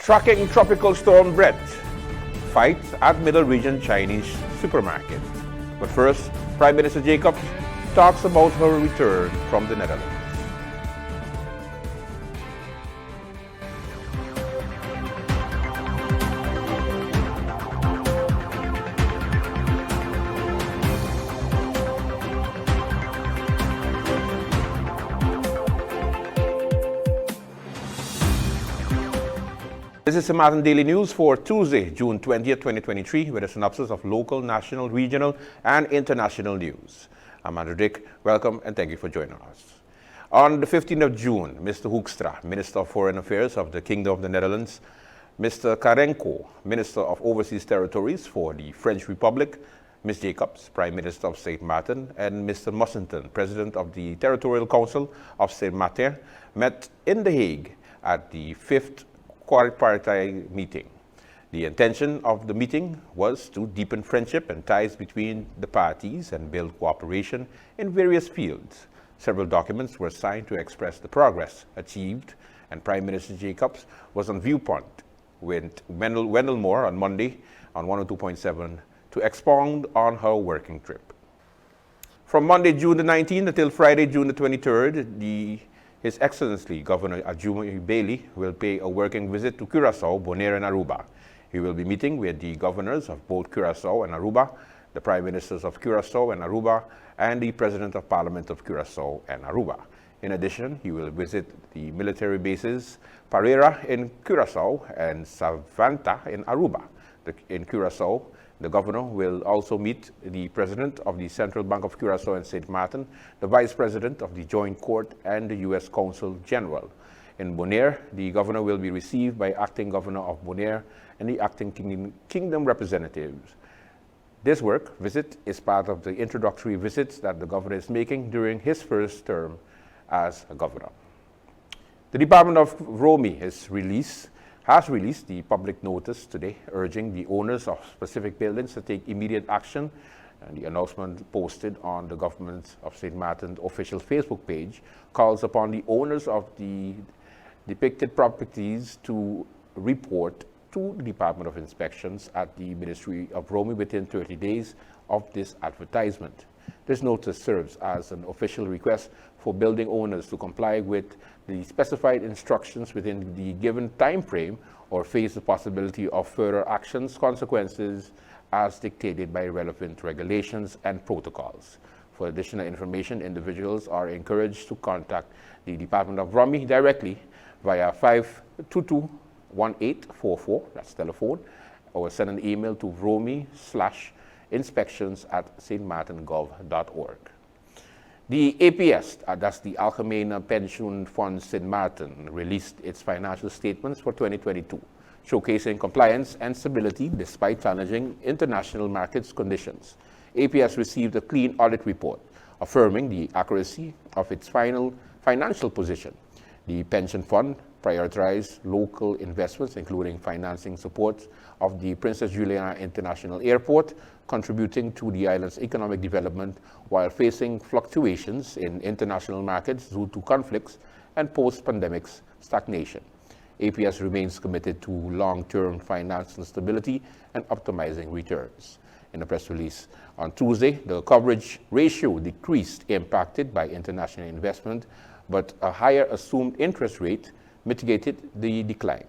Tracking tropical storm Brett. Fights at Middle Region Chinese supermarket. But first, Prime Minister Jacobs talks about her return from the Netherlands. This is the Martin Daily News for Tuesday, June 20th, 2023, with a synopsis of local, national, regional, and international news. I'm Andrew Dick. Welcome and thank you for joining us. On the 15th of June, Mr. Hoekstra, Minister of Foreign Affairs of the Kingdom of the Netherlands, Mr. Karenko, Minister of Overseas Territories for the French Republic, Ms. Jacobs, Prime Minister of St. Martin, and Mr. Mussington, President of the Territorial Council of St. Martin, met in The Hague at the 5th quadripartite meeting. The intention of the meeting was to deepen friendship and ties between the parties and build cooperation in various fields. Several documents were signed to express the progress achieved, and Prime Minister Jacobs was on Viewpoint with Wendell Moore on Monday on 102.7 to expound on her working trip. From Monday, June the 19th until Friday, June the 23rd, His Excellency Governor Ajumi Bailey will pay a working visit to Curaçao, Bonaire, and Aruba. He will be meeting with the governors of both Curaçao and Aruba, the Prime Ministers of Curaçao and Aruba, and the President of Parliament of Curaçao and Aruba. In addition, he will visit the military bases Parera in Curaçao and Savanta in Aruba. In Curaçao, the governor will also meet the President of the Central Bank of Curaçao and St. Martin, the Vice President of the Joint Court, and the U.S. Consul General. In Bonaire, the governor will be received by Acting Governor of Bonaire and the Acting Kingdom representatives. This work visit is part of the introductory visits that the governor is making during his first term as a governor. The Department of Romy has released the public notice today urging the owners of specific buildings to take immediate action, and the announcement posted on the Government of St. Martin's official Facebook page calls upon the owners of the depicted properties to report to the Department of Inspections at the Ministry of Romy within 30 days of this advertisement. This notice serves as an official request for building owners to comply with the specified instructions within the given time frame or face the possibility of further actions, consequences as dictated by relevant regulations and protocols. For additional information, individuals are encouraged to contact the Department of Romy directly via 522-1844, that's telephone, or send an email to romy/inspections@stmartingov.org. The APS, that's the Algemene Pensioen Fonds St. Martin, released its financial statements for 2022, showcasing compliance and stability despite challenging international markets conditions. APS received a clean audit report, affirming the accuracy of its financial position. The pension fund prioritized local investments, including financing support of the Princess Juliana International Airport, contributing to the island's economic development while facing fluctuations in international markets due to conflicts and post-pandemic stagnation. APS remains committed to long-term financial stability and optimizing returns. In a press release on Tuesday, the coverage ratio decreased, impacted by international investment, but a higher assumed interest rate mitigated the decline.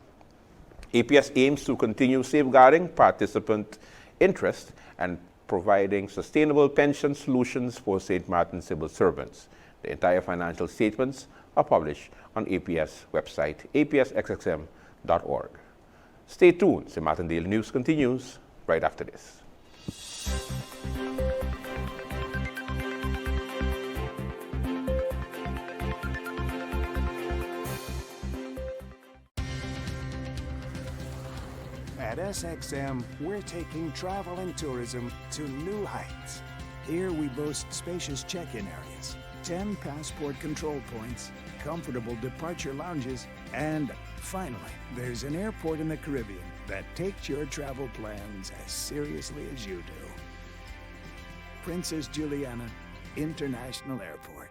APS aims to continue safeguarding participant interest and providing sustainable pension solutions for St. Martin civil servants. The entire financial statements are published on APS website, apsxxm.org. Stay tuned. St. Martin Daily News continues right after this. At SXM, we're taking travel and tourism to new heights. Here we boast spacious check-in areas, 10 passport control points, comfortable departure lounges, and finally, there's an airport in the Caribbean that takes your travel plans as seriously as you do. Princess Juliana International Airport.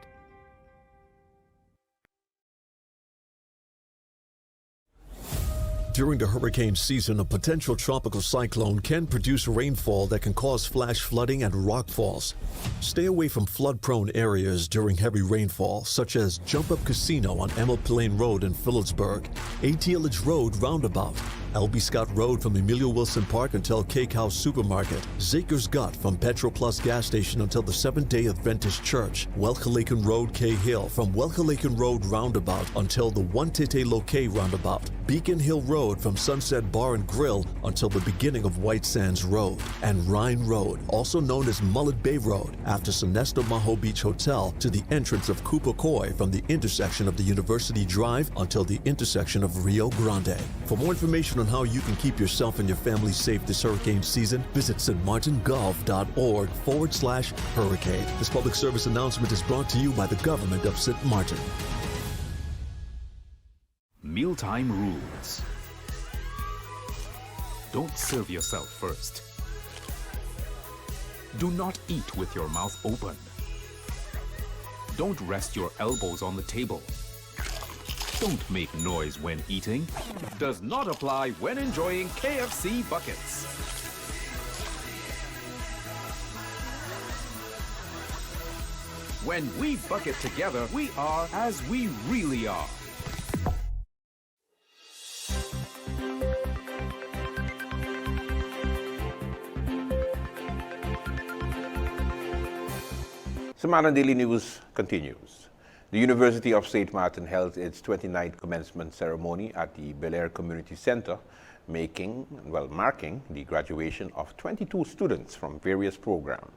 During the hurricane season, a potential tropical cyclone can produce rainfall that can cause flash flooding and rockfalls. Stay away from flood-prone areas during heavy rainfall, such as Jump Up Casino on Emil Plain Road in Phillipsburg, ATLH Road Roundabout, L.B. Scott Road from Emilio Wilson Park until Cake House Supermarket, Zaker's Gut from Petro Plus gas station until the Seventh-day Adventist Church, Welchelaken Road K Hill from Welchelaken Road Roundabout until the One Tete Loke Roundabout, Beacon Hill Road from Sunset Bar and Grill until the beginning of White Sands Road, and Rhine Road, also known as Mullet Bay Road, after Sonesto Maho Beach Hotel to the entrance of Cooper Coy from the intersection of the University Drive until the intersection of Rio Grande. For more information on how you can keep yourself and your family safe this hurricane season, visit stmartingolf.org/hurricane. This public service announcement is brought to you by the government of St. Martin. Mealtime rules. Don't serve yourself first. Do not eat with your mouth open. Don't rest your elbows on the table. Don't make noise when eating. Does not apply when enjoying KFC buckets. When we bucket together, we are as we really are. St. Martin Daily News continues. The University of St. Martin held its 29th commencement ceremony at the Bel Air Community Center, marking the graduation of 22 students from various programs.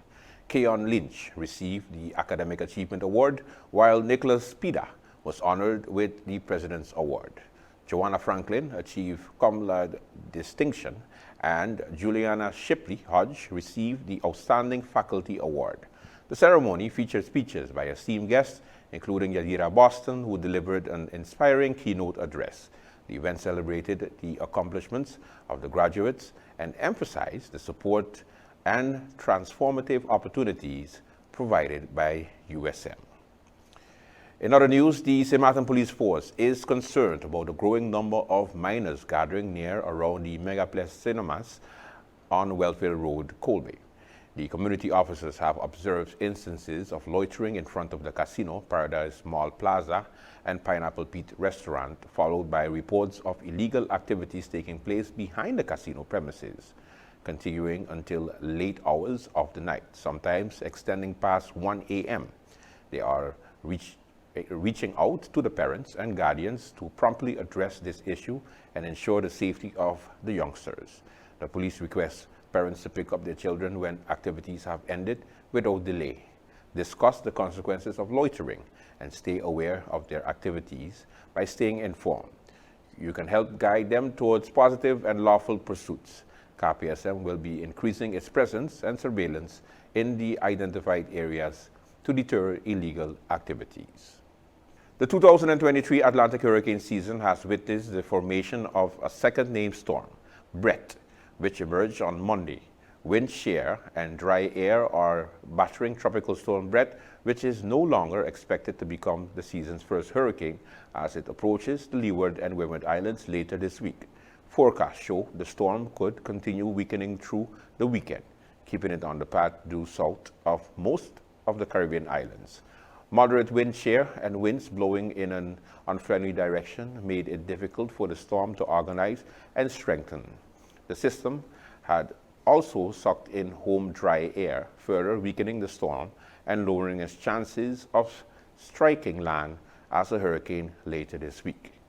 Keon Lynch received the Academic Achievement Award, while Nicholas Pida was honored with the President's Award. Joanna Franklin achieved Cum Laude Distinction, and Juliana Shipley Hodge received the Outstanding Faculty Award. The ceremony featured speeches by esteemed guests, including Yadira Boston, who delivered an inspiring keynote address. The event celebrated the accomplishments of the graduates and emphasized the support and transformative opportunities provided by USM. In other news, the St. Martin Police Force is concerned about the growing number of minors gathering near around the Megaplex Cinemas on Wellfield Road, Colby. The community officers have observed instances of loitering in front of the casino, Paradise Mall Plaza, and Pineapple Pete restaurant, followed by reports of illegal activities taking place behind the casino premises, continuing until late hours of the night, sometimes extending past 1 a.m. They are reaching out to the parents and guardians to promptly address this issue and ensure the safety of the youngsters. The police request parents to pick up their children when activities have ended without delay, discuss the consequences of loitering, and stay aware of their activities by staying informed. You can help guide them towards positive and lawful pursuits. KPSM will be increasing its presence and surveillance in the identified areas to deter illegal activities. The 2023 Atlantic hurricane season has witnessed the formation of a second named storm, Brett, which emerged on Monday. Wind shear and dry air are battering Tropical Storm Brett, which is no longer expected to become the season's first hurricane as it approaches the Leeward and Windward Islands later this week. Forecasts show the storm could continue weakening through the weekend, keeping it on the path due south of most of the Caribbean islands. Moderate wind shear and winds blowing in an unfriendly direction made it difficult for the storm to organize and strengthen. The system had also sucked in home dry air, further weakening the storm and lowering its chances of striking land as a hurricane later this week.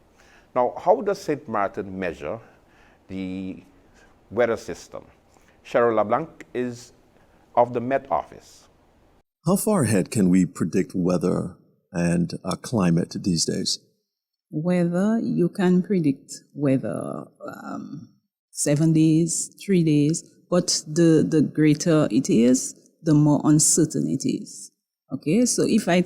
Now, how does St. Martin measure the weather system? Cheryl LeBlanc is of the Met Office. How far ahead can we predict weather and climate these days? Weather, you can predict weather 7 days, 3 days, but the greater it is, the more uncertain it is. Okay, so if I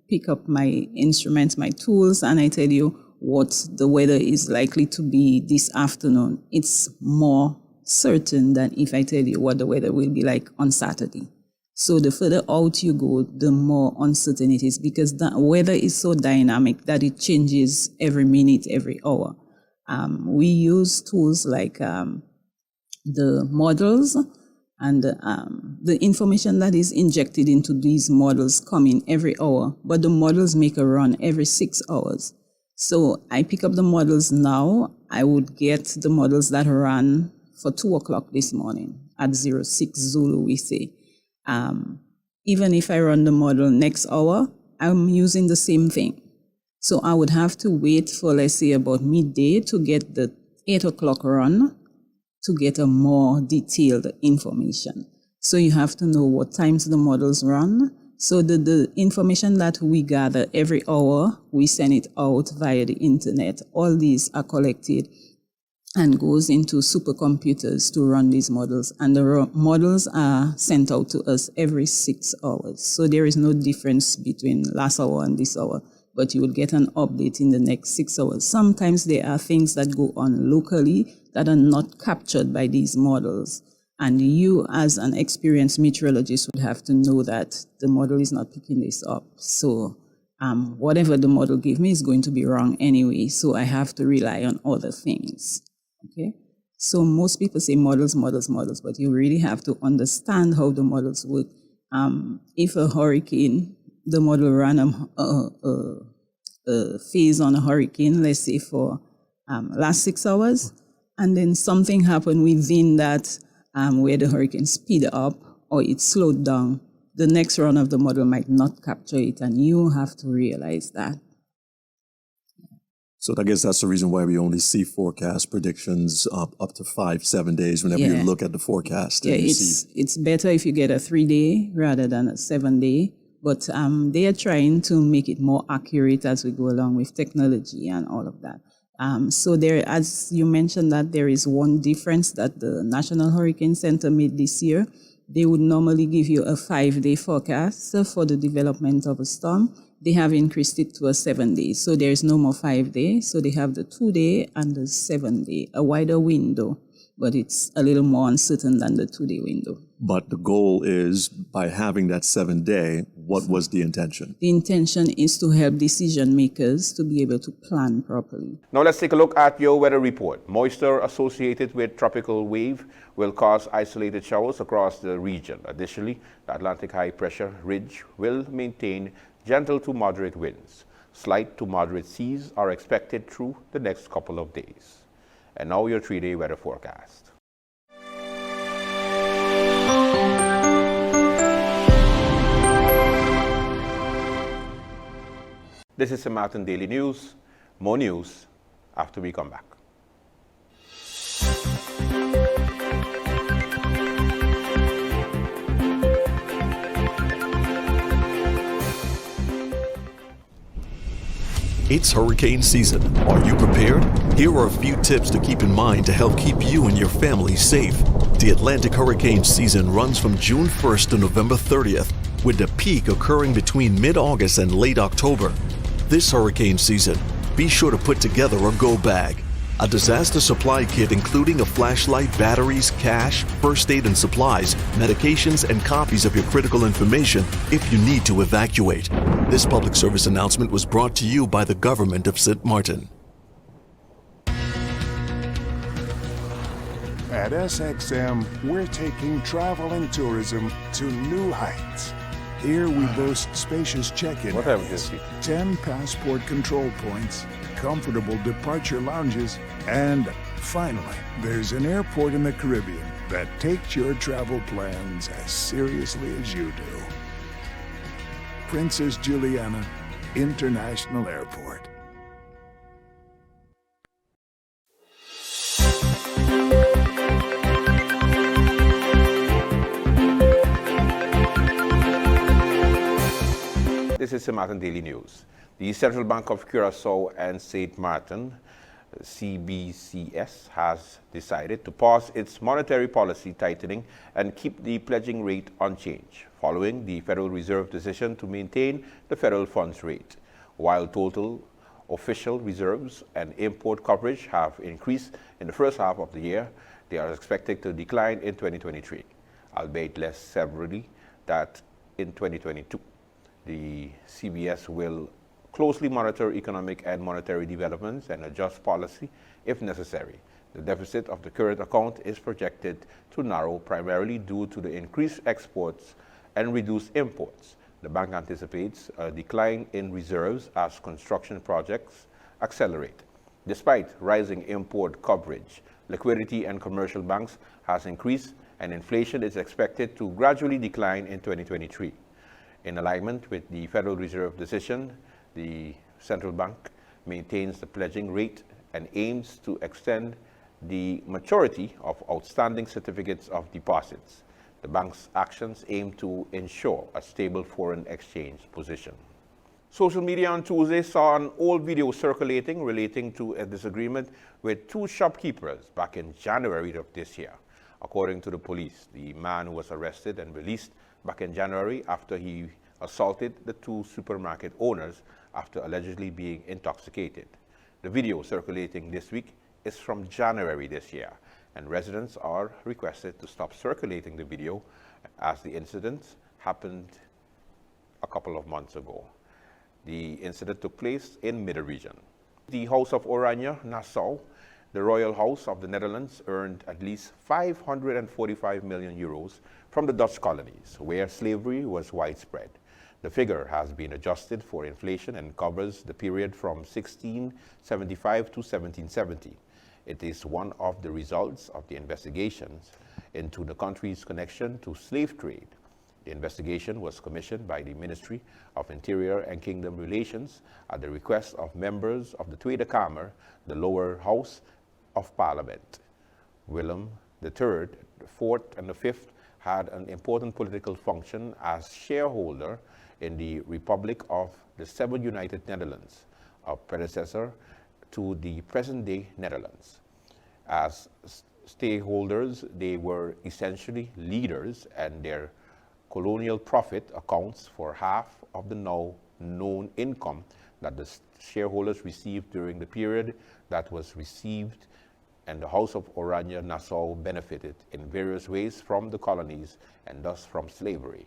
pick up my instruments, my tools, and I tell you what the weather is likely to be this afternoon, it's more certain than if I tell you what the weather will be like on Saturday. So the further out you go, the more uncertain it is, because the weather is so dynamic that it changes every minute, every hour. We use tools like the models, and the information that is injected into these models come in every hour, but the models make a run every 6 hours. So I pick up the models now. I would get the models that ran for 2 o'clock this morning at 06 Zulu, we say. Even if I run the model next hour, I'm using the same thing. So I would have to wait for, let's say, about midday to get the 8 o'clock run to get a more detailed information. So you have to know what times the models run. So the information that we gather every hour, we send it out via the internet. All these are collected and goes into supercomputers to run these models. And the models are sent out to us every 6 hours. So there is no difference between last hour and this hour, but you will get an update in the next 6 hours. Sometimes there are things that go on locally that are not captured by these models. And you, as an experienced meteorologist, would have to know that the model is not picking this up. So whatever the model gives me is going to be wrong anyway. So I have to rely on other things. Okay? So most people say models, models, models, but you really have to understand how the models work. If a hurricane, the model ran a phase on a hurricane, let's say for last 6 hours, and then something happened within that where the hurricane speed up or it slowed down, the next run of the model might not capture it, and you have to realize that. So I guess that's the reason why we only see forecast predictions up to 5-7 days whenever you look at the forecast. Yeah, it's better if you get a 3-day rather than a 7-day. But they are trying to make it more accurate as we go along with technology and all of that. So there, as you mentioned, that there is one difference that the National Hurricane Center made this year. They would normally give you a 5-day forecast for the development of a storm. They have increased it to a 7-day. So there's no more 5 days. So they have the 2-day and the 7-day, a wider window, but it's a little more uncertain than the 2-day window. But the goal is, by having that 7-day, what was the intention? The intention is to help decision makers to be able to plan properly. Now let's take a look at your weather report. Moisture associated with tropical wave will cause isolated showers across the region. Additionally, the Atlantic high pressure ridge will maintain gentle to moderate winds. Slight to moderate seas are expected through the next couple of days. And now your 3-day weather forecast. This is the Martin Daily News. More news after we come back. It's hurricane season. Are you prepared? Here are a few tips to keep in mind to help keep you and your family safe. The Atlantic hurricane season runs from June 1st to November 30th, with the peak occurring between mid-August and late October. This hurricane season, be sure to put together a go bag, a disaster supply kit including a flashlight, batteries, cash, first aid and supplies, medications, and copies of your critical information if you need to evacuate. This public service announcement was brought to you by the government of St. Martin. At SXM, we're taking travel and tourism to new heights. Here we boast spacious check-in What have areas, this? 10 passport control points, comfortable departure lounges, and finally, there's an airport in the Caribbean that takes your travel plans as seriously as you do. Princess Juliana International Airport. This is the Martin Daily News. The Central Bank of Curaçao and St. Martin, CBCS, has decided to pause its monetary policy tightening and keep the pledging rate unchanged, following the Federal Reserve decision to maintain the federal funds rate. While total official reserves and import coverage have increased in the first half of the year, they are expected to decline in 2023, albeit less severely than in 2022. The CBS will closely monitor economic and monetary developments, and adjust policy if necessary. The deficit of the current account is projected to narrow primarily due to the increased exports and reduced imports. The bank anticipates a decline in reserves as construction projects accelerate. Despite rising import coverage, liquidity in commercial banks has increased and inflation is expected to gradually decline in 2023. In alignment with the Federal Reserve decision, the central bank maintains the pledging rate and aims to extend the maturity of outstanding certificates of deposits. The bank's actions aim to ensure a stable foreign exchange position. Social media on Tuesday saw an old video circulating relating to a disagreement with two shopkeepers back in January of this year. According to the police, the man was arrested and released back in January after he assaulted the two supermarket owners after allegedly being intoxicated. The video circulating this week is from January this year, and residents are requested to stop circulating the video as the incident happened a couple of months ago. The incident took place in Middle Region. The House of Oranje, Nassau, the royal house of the Netherlands, earned at least 545 million euros from the Dutch colonies, where slavery was widespread. The figure has been adjusted for inflation and covers the period from 1675 to 1770. It is one of the results of the investigations into the country's connection to slave trade. The investigation was commissioned by the Ministry of Interior and Kingdom Relations at the request of members of the Tweede Kamer, the lower house of Parliament. Willem III, the fourth and the fifth, had an important political function as shareholder in the Republic of the Seven United Netherlands, a predecessor to the present-day Netherlands. As stakeholders, they were essentially leaders, and their colonial profit accounts for half of the now known income that the shareholders received during the period that was received, and the House of Oranje Nassau benefited in various ways from the colonies and thus from slavery.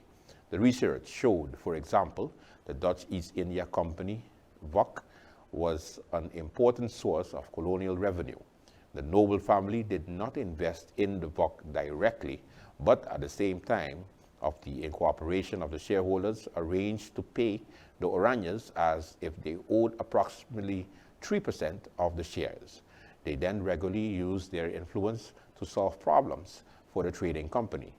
The research showed, for example, the Dutch East India Company, VOC, was an important source of colonial revenue. The noble family did not invest in the VOC directly, but at the same time of the incorporation of the shareholders arranged to pay the Oranjes as if they owed approximately 3% of the shares. They then regularly used their influence to solve problems for the trading company.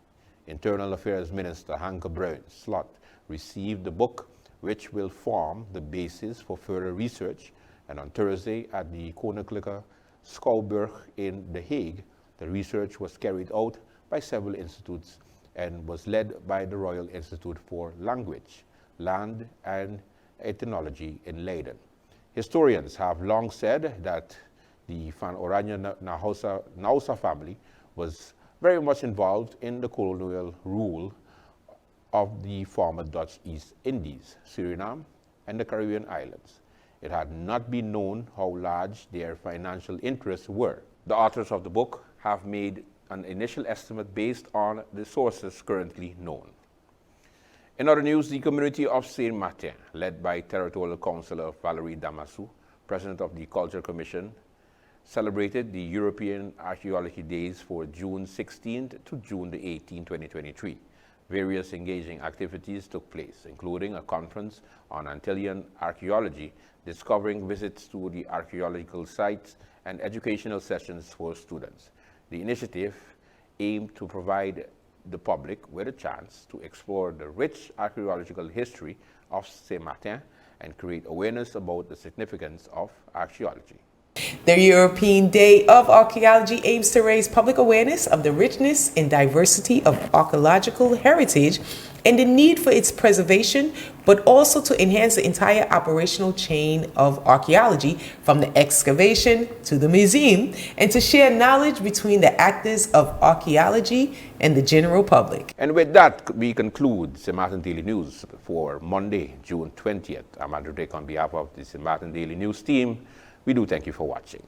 Internal Affairs Minister Hanke Bruin Slot received the book, which will form the basis for further research, and on Thursday at the Koninklijke Schouwburg in The Hague, the research was carried out by several institutes and was led by the Royal Institute for Language, Land and Ethnology in Leiden. Historians have long said that the Van Oranje Nassau family was very much involved in the colonial rule of the former Dutch East Indies, Suriname, and the Caribbean islands. It had not been known how large their financial interests were. The authors of the book have made an initial estimate based on the sources currently known. In other news, the community of Saint-Martin, led by Territorial Councillor Valerie Damasou, President of the Culture Commission, celebrated the European Archaeology Days for June 16th to June 18, 2023. Various engaging activities took place, including a conference on Antillean archaeology, discovering visits to the archaeological sites, and educational sessions for students. The initiative aimed to provide the public with a chance to explore the rich archaeological history of Saint-Martin and create awareness about the significance of archaeology. The European Day of Archaeology aims to raise public awareness of the richness and diversity of archaeological heritage and the need for its preservation, but also to enhance the entire operational chain of archaeology, from the excavation to the museum, and to share knowledge between the actors of archaeology and the general public. And with that, we conclude St. Martin Daily News for Monday, June 20th. I'm Andrew Drake on behalf of the St. Martin Daily News team. We do thank you for watching.